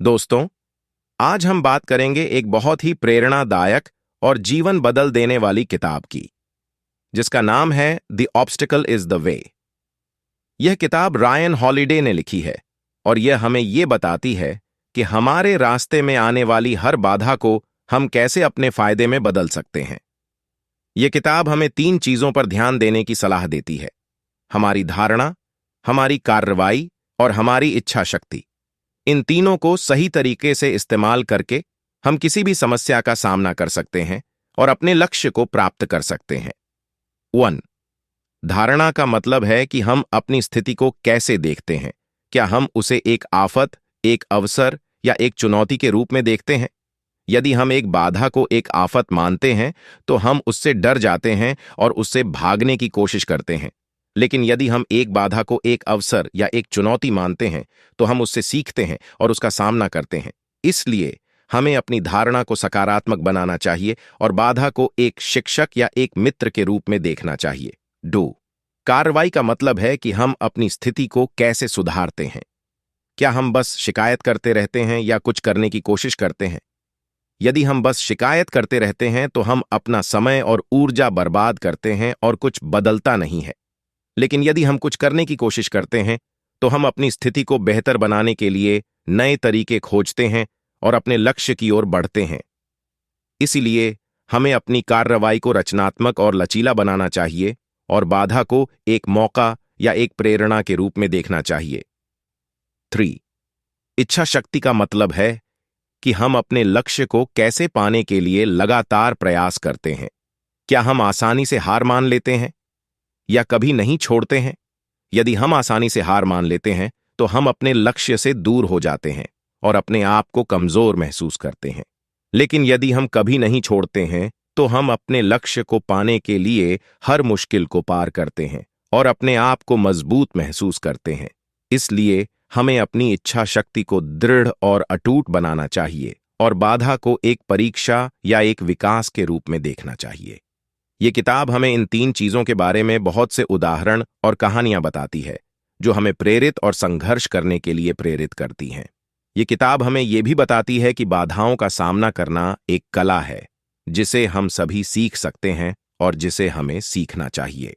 दोस्तों, आज हम बात करेंगे एक बहुत ही प्रेरणादायक और जीवन बदल देने वाली किताब की, जिसका नाम है the obstacle is the way. यह किताब रायन हॉलिडे ने लिखी है और यह हमें यह बताती है कि हमारे रास्ते में आने वाली हर बाधा को हम कैसे अपने फायदे में बदल सकते हैं। यह किताब हमें 3 चीजों पर ध्यान देने की सलाह देती है: हमारी धारणा, हमारी कार्रवाई और हमारी इच्छा शक्ति। इन तीनों को सही तरीके से इस्तेमाल करके हम किसी भी समस्या का सामना कर सकते हैं और अपने लक्ष्य को प्राप्त कर सकते हैं। 1. धारणा का मतलब है कि हम अपनी स्थिति को कैसे देखते हैं। क्या हम उसे एक आफत, एक अवसर या एक चुनौती के रूप में देखते हैं? यदि हम एक बाधा को एक आफत मानते हैं तो हम उससे डर जाते हैं और उससे भागने की कोशिश करते हैं। लेकिन यदि हम एक बाधा को एक अवसर या एक चुनौती मानते हैं तो हम उससे सीखते हैं और उसका सामना करते हैं। इसलिए हमें अपनी धारणा को सकारात्मक बनाना चाहिए और बाधा को एक शिक्षक या एक मित्र के रूप में देखना चाहिए। 2. कार्रवाई का मतलब है कि हम अपनी स्थिति को कैसे सुधारते हैं। क्या हम बस शिकायत करते रहते हैं या कुछ करने की कोशिश करते हैं? यदि हम बस शिकायत करते रहते हैं तो हम अपना समय और ऊर्जा बर्बाद करते हैं और कुछ बदलता नहीं है। लेकिन यदि हम कुछ करने की कोशिश करते हैं तो हम अपनी स्थिति को बेहतर बनाने के लिए नए तरीके खोजते हैं और अपने लक्ष्य की ओर बढ़ते हैं। इसीलिए हमें अपनी कार्रवाई को रचनात्मक और लचीला बनाना चाहिए और बाधा को एक मौका या एक प्रेरणा के रूप में देखना चाहिए। 3. इच्छा शक्ति का मतलब है कि हम अपने लक्ष्य को कैसे पाने के लिए लगातार प्रयास करते हैं। क्या हम आसानी से हार मान लेते हैं या कभी नहीं छोड़ते हैं? यदि हम आसानी से हार मान लेते हैं तो हम अपने लक्ष्य से दूर हो जाते हैं और अपने आप को कमजोर महसूस करते हैं। लेकिन यदि हम कभी नहीं छोड़ते हैं तो हम अपने लक्ष्य को पाने के लिए हर मुश्किल को पार करते हैं और अपने आप को मजबूत महसूस करते हैं। इसलिए हमें अपनी इच्छा शक्ति को दृढ़ और अटूट बनाना चाहिए और बाधा को एक परीक्षा या एक विकास के रूप में देखना चाहिए। ये किताब हमें इन 3 चीजों के बारे में बहुत से उदाहरण और कहानियां बताती है, जो हमें प्रेरित और संघर्ष करने के लिए प्रेरित करती हैं। ये किताब हमें यह भी बताती है कि बाधाओं का सामना करना एक कला है, जिसे हम सभी सीख सकते हैं और जिसे हमें सीखना चाहिए।